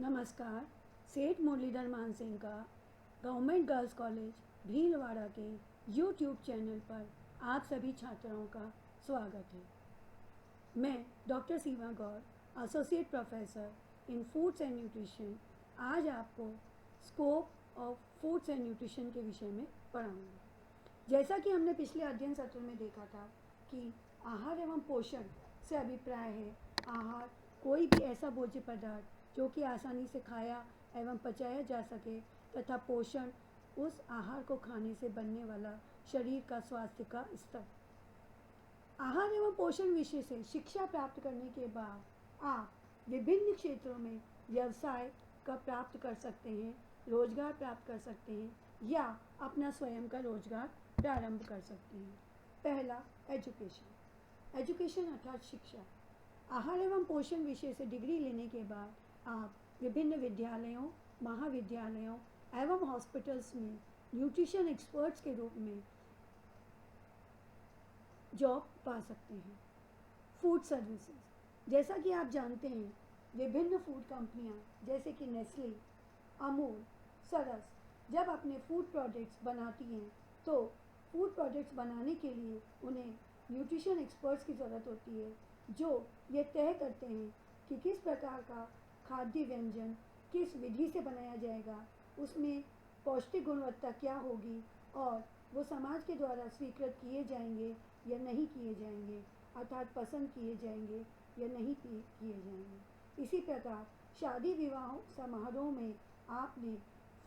नमस्कार। सेठ मुरलीधर मानसिंह का गवर्नमेंट गर्ल्स कॉलेज भीलवाड़ा के यूट्यूब चैनल पर आप सभी छात्राओं का स्वागत है। मैं doctor Seema Gaur, associate professor in foods and nutrition, आज आपको scope of foods and nutrition के विषय में पढ़ाऊँगी। जैसा कि हमने पिछले अध्ययन सत्र में देखा था कि आहार एवं पोषण से अभिप्राय है आहार कोई भी ऐसा भोज्य पदार्थ जो कि आसानी से खाया एवं पचाया जा सके, तथा पोषण उस आहार को खाने से बनने वाला शरीर का स्वास्थ्य का स्तर। आहार एवं पोषण विषय से शिक्षा प्राप्त करने के बाद आप विभिन्न क्षेत्रों में व्यवसाय का प्राप्त कर सकते हैं, रोजगार प्राप्त कर सकते हैं या अपना स्वयं का रोजगार प्रारंभ कर सकते हैं। पहला, एजुकेशन अर्थात शिक्षा। आहार एवं पोषण विषय से डिग्री लेने के बाद आप विभिन्न विद्यालयों, महाविद्यालयों एवं हॉस्पिटल्स में न्यूट्रिशन एक्सपर्ट्स के रूप में जॉब पा सकते हैं। फूड सर्विसेज, जैसा कि आप जानते हैं विभिन्न फूड कंपनियां जैसे कि नेस्ले, अमूल, सरस जब अपने फूड प्रोडक्ट्स बनाती हैं तो फूड प्रोडक्ट्स बनाने के लिए उन्हें न्यूट्रिशन एक्सपर्ट्स की ज़रूरत होती है जो ये तय करते हैं कि किस प्रकार का खाद्य व्यंजन किस विधि से बनाया जाएगा, उसमें पौष्टिक गुणवत्ता क्या होगी और वो समाज के द्वारा स्वीकृत किए जाएंगे या नहीं किए जाएंगे, अर्थात पसंद किए जाएंगे या नहीं किए जाएंगे। इसी प्रकार शादी विवाह समारोह में आपने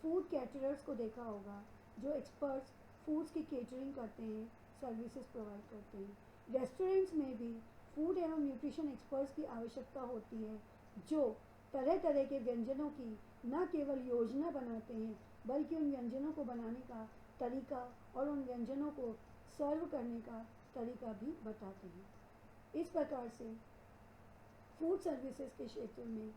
फूड कैटरर्स को देखा होगा जो एक्सपर्ट्स फूड्स की केटरिंग करते हैं, सर्विसेज प्रोवाइड करते हैं। रेस्टोरेंट्स में भी फूड एवं न्यूट्रिशन एक्सपर्ट्स की आवश्यकता होती है जो तरह तरह के व्यंजनों की न केवल योजना बनाते हैं बल्कि उन व्यंजनों को बनाने का तरीका और उन व्यंजनों को सर्व करने का तरीका भी बताते हैं। इस प्रकार से फूड सर्विसेज के क्षेत्र में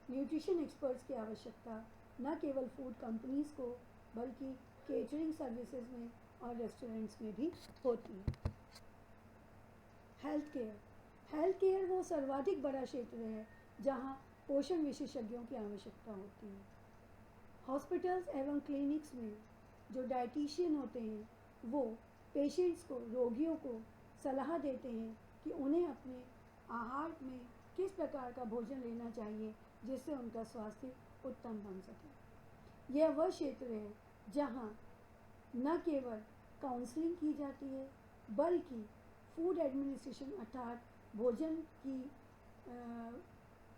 न्यूट्रिशन एक्सपर्ट्स की आवश्यकता न केवल फूड कंपनीज़ को बल्कि केटरिंग सर्विसेज में और रेस्टोरेंट्स में भी होती है। हेल्थ केयर वो सर्वाधिक बड़ा क्षेत्र है जहाँ पोषण विशेषज्ञों की आवश्यकता होती है। हॉस्पिटल्स एवं क्लिनिक्स में जो डाइटिशियन होते हैं वो पेशेंट्स को, रोगियों को सलाह देते हैं कि उन्हें अपने आहार में किस प्रकार का भोजन लेना चाहिए जिससे उनका स्वास्थ्य उत्तम बन सके। यह वह क्षेत्र है जहाँ न केवल काउंसलिंग की जाती है बल्कि फूड एडमिनिस्ट्रेशन अर्थात भोजन की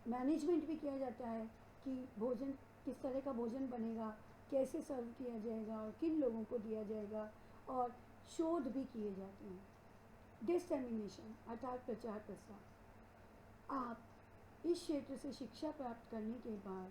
मैनेजमेंट भी किया जाता है कि भोजन किस तरह का भोजन बनेगा, कैसे सर्व किया जाएगा और किन लोगों को दिया जाएगा, और शोध भी किए जाते हैं। डिसेमिनेशन अर्थात प्रचार प्रसार। आप इस क्षेत्र से शिक्षा प्राप्त करने के बाद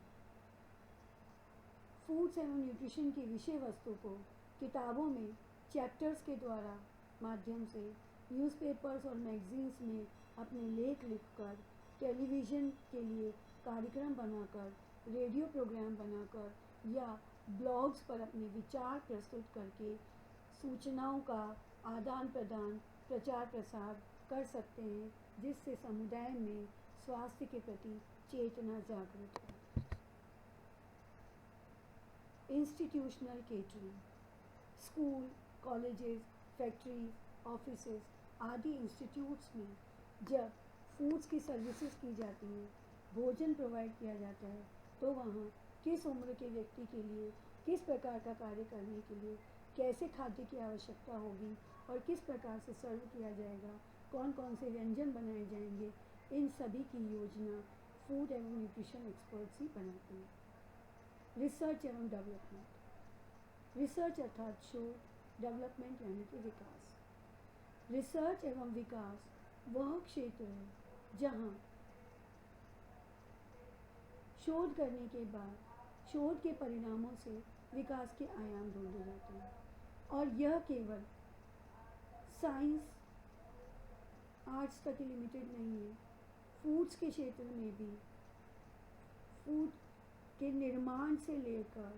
फूड्स एवं न्यूट्रिशन की विषय वस्तु को किताबों में चैप्टर्स के द्वारा माध्यम से न्यूज़पेपर्स और मैगजीन्स में अपने लेख लिखकर, टेलीविज़न के लिए कार्यक्रम बनाकर, रेडियो प्रोग्राम बनाकर या ब्लॉग्स पर अपने विचार प्रस्तुत करके सूचनाओं का आदान प्रदान, प्रचार प्रसार कर सकते हैं जिससे समुदाय में स्वास्थ्य के प्रति चेतना जागृत हो। Institutional catering, school, colleges, factories, offices आदि इंस्टीट्यूट्स में जब फूड्स की सर्विसेज की जाती हैं, भोजन प्रोवाइड किया जाता है, तो वहाँ किस उम्र के व्यक्ति के लिए किस प्रकार का कार्य करने के लिए कैसे खाद्य की आवश्यकता होगी और किस प्रकार से सर्व किया जाएगा, कौन कौन से व्यंजन बनाए जाएंगे, इन सभी की योजना फूड एवं न्यूट्रिशन एक्सपर्ट्स ही बनाते हैं। रिसर्च एवं डेवलपमेंट। रिसर्च अर्थात शोध, डेवलपमेंट यानी कि विकास। रिसर्च एवं विकास वह क्षेत्र है जहाँ शोध करने के बाद शोध के परिणामों से विकास के आयाम ढूंढे जाते हैं, और यह केवल साइंस, आर्ट्स तक लिमिटेड नहीं है। फूड्स के क्षेत्र में भी फूड के निर्माण से लेकर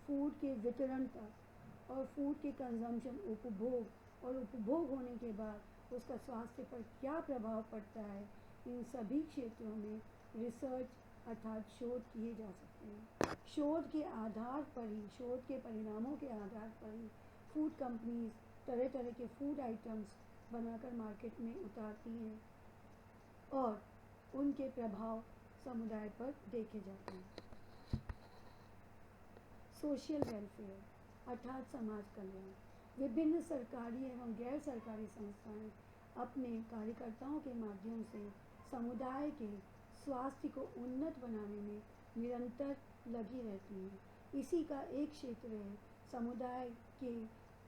फूड के वितरण तक और फूड के कंजम्पशन, उपभोग और उपभोग होने के बाद उसका स्वास्थ्य पर क्या प्रभाव पड़ता है, इन सभी क्षेत्रों में रिसर्च अर्थात शोध किए जा सकते हैं। शोध के आधार पर ही, शोध के परिणामों के आधार पर ही फूड कंपनीज तरह तरह के फूड आइटम्स बनाकर मार्केट में उतारती हैं और उनके प्रभाव समुदाय पर देखे जाते हैं। सोशल वेलफेयर अर्थात समाज कल्याण। विभिन्न सरकारी एवं गैर सरकारी संस्थाएं अपने कार्यकर्ताओं के माध्यम से समुदाय के स्वास्थ्य को उन्नत बनाने में निरंतर लगी रहती हैं। इसी का एक क्षेत्र है समुदाय के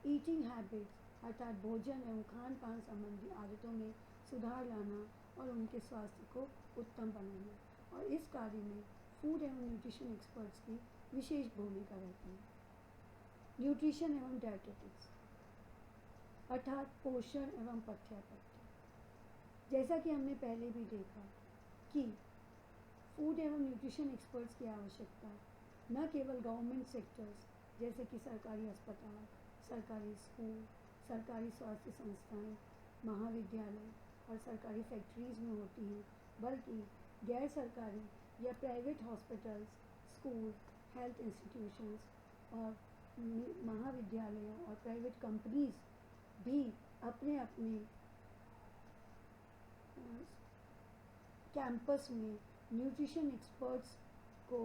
ईटिंग हैबिट्स अर्थात भोजन एवं खान पान संबंधी आदतों में सुधार लाना और उनके स्वास्थ्य को उत्तम बनाना। और इस कार्य में फूड एवं न्यूट्रिशन एक्सपर्ट्स की विशेष भूमिका रहती है। न्यूट्रिशन एवं डायटेटिक्स अर्थात पोषण एवं पाठ्यपुस्तक। जैसा कि हमने पहले भी देखा कि फूड एवं न्यूट्रिशन एक्सपर्ट्स की आवश्यकता न केवल गवर्नमेंट सेक्टर्स जैसे कि सरकारी अस्पताल, सरकारी स्कूल, सरकारी स्वास्थ्य संस्थाएं, महाविद्यालय और सरकारी फैक्ट्रीज़ में होती हैं, बल्कि गैर सरकारी या private hospitals, school, health institutions और महाविद्यालयों और प्राइवेट कंपनीज़ भी अपने अपने कैंपस में न्यूट्रिशन एक्सपर्ट्स को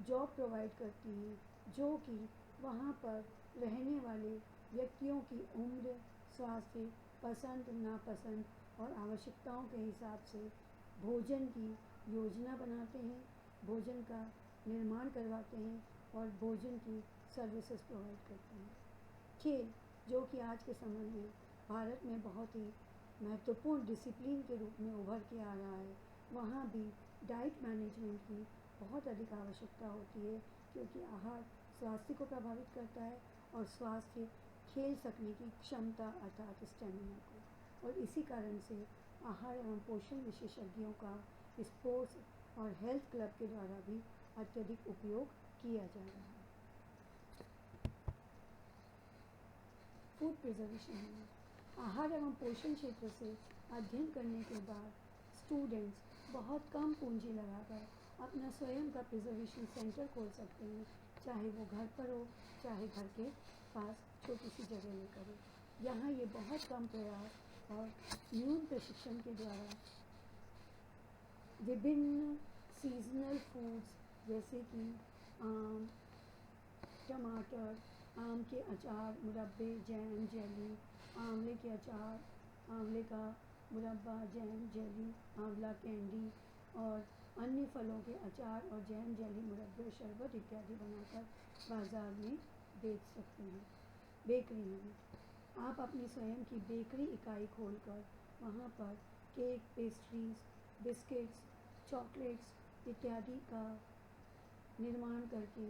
जॉब प्रोवाइड करती हैं, जो कि वहाँ पर रहने वाले व्यक्तियों की उम्र, स्वास्थ्य, पसंद नापसंद और आवश्यकताओं के हिसाब से भोजन की योजना बनाते हैं, भोजन का निर्माण करवाते हैं और भोजन की सर्विसेज प्रोवाइड करते हैं। खेल, जो कि आज के समय में भारत में बहुत ही महत्वपूर्ण डिसिप्लिन के रूप में उभर के आ रहा है, वहाँ भी डाइट मैनेजमेंट की बहुत अधिक आवश्यकता होती है, क्योंकि आहार स्वास्थ्य को प्रभावित करता है और स्वास्थ्य खेल सकने की क्षमता अर्थात स्टेमिना को। और इसी कारण से आहार एवं पोषण विशेषज्ञों का स्पोर्ट्स और हेल्थ क्लब के द्वारा भी अत्यधिक उपयोग किया जा रहा है। फूड प्रिजर्वेशन में आहार एवं पोषण क्षेत्र से अध्ययन करने के बाद स्टूडेंट्स बहुत कम पूंजी लगाकर अपना स्वयं का प्रिजर्वेशन सेंटर खोल सकते हैं, चाहे वो घर पर हो, चाहे घर के पास छोटी सी जगह लेकर हो। यहाँ ये बहुत कम प्रयास और न्यून प्रशिक्षण के द्वारा विभिन्न सीजनल फूड्स जैसे कि आम, टमाटर, आम के अचार, मुरब्बे, जैम, जेली, आंवले के अचार, आंवले का मुरब्बा, जैम, जेली, आंवला कैंडी और अन्य फलों के अचार और जैम, जेली, मुरब्बे, शरबत इत्यादि बनाकर बाज़ार में बेच सकते हैं। बेकरी में आप अपनी स्वयं की बेकरी इकाई खोलकर वहाँ पर केक, पेस्ट्रीज़, बिस्किट्स, चॉकलेट्स इत्यादि का निर्माण करके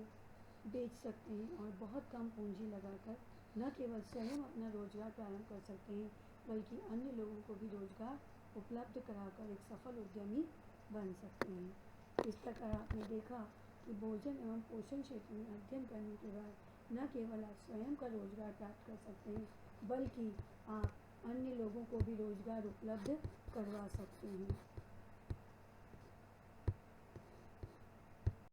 बेच सकते हैं और बहुत कम पूंजी लगाकर न केवल स्वयं अपना रोजगार प्रारंभ कर सकते हैं, बल्कि अन्य लोगों को भी रोजगार उपलब्ध कराकर एक सफल उद्यमी बन सकते हैं। इस प्रकार आपने देखा कि भोजन एवं पोषण क्षेत्र में अध्ययन करने के बाद न केवल आप स्वयं का रोजगार प्राप्त कर सकते हैं, बल्कि आप अन्य लोगों को भी रोजगार उपलब्ध करवा सकते हैं।